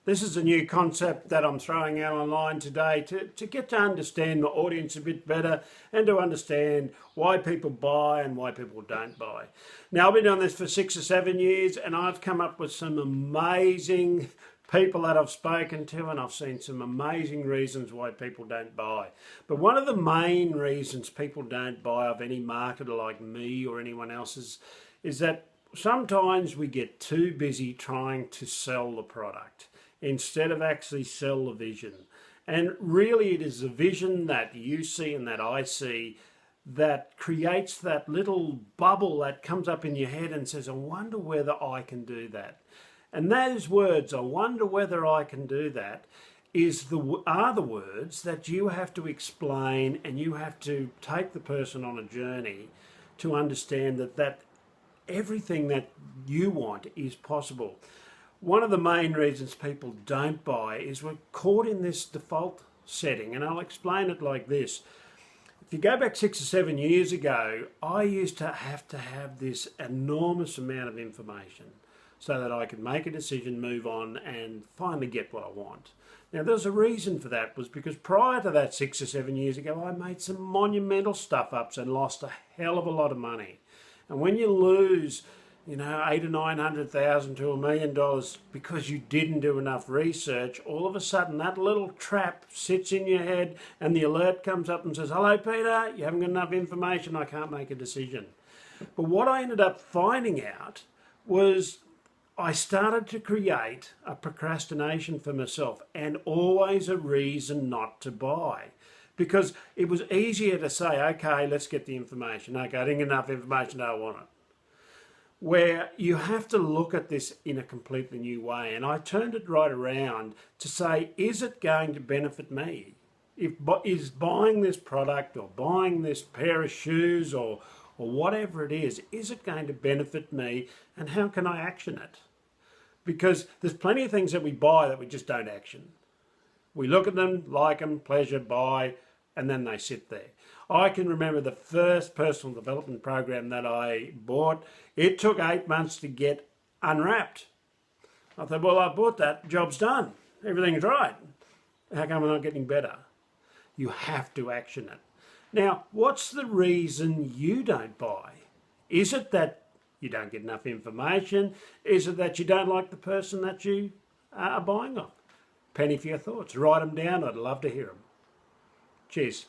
This is a new concept that I'm throwing out online today to get to understand my audience a bit better and to understand why people buy and why people don't buy. Now, I've been doing this for 6 or 7 years and I've come up with some amazing people that I've spoken to, and I've seen some amazing reasons why people don't buy. But one of the main reasons people don't buy of any marketer like me or anyone else's is that sometimes we get too busy trying to sell the product instead of actually sell the vision. And really it is the vision that you see and that I see that creates that little bubble that comes up in your head and says, I wonder whether I can do that. And those words, I wonder whether I can do that, are the words that you have to explain, and you have to take the person on a journey to understand that everything that you want is possible. One of the main reasons people don't buy is we're caught in this default setting, and I'll explain it like this. If you go back 6 or 7 years ago, I used to have this enormous amount of information so that I could make a decision, move on, and finally get what I want. Now, there's a reason for that, was because prior to that 6 or 7 years ago, I made some monumental stuff-ups and lost a hell of a lot of money. And when you lose, $800,000 or $900,000 to $1 million because you didn't do enough research, all of a sudden that little trap sits in your head and the alert comes up and says, hello Peter, you haven't got enough information, I can't make a decision. But what I ended up finding out was I started to create a procrastination for myself, and always a reason not to buy. Because it was easier to say, okay, let's get the information. Okay, I didn't get enough information, I don't want it. Where you have to look at this in a completely new way. And I turned it right around to say, is it going to benefit me? Is buying this product or buying this pair of shoes or whatever it is it going to benefit me, and how can I action it? Because there's plenty of things that we buy that we just don't action. We look at them, like them, pleasure, buy, and then they sit there. I can remember the first personal development program that I bought. It took 8 months to get unwrapped. I thought, well, I bought that, job's done. Everything's right. How come I'm not getting better? You have to action it. Now, what's the reason you don't buy? Is it that you don't get enough information? Is it that you don't like the person that you are buying off? Penny for your thoughts. Write them down. I'd love to hear them. Cheers.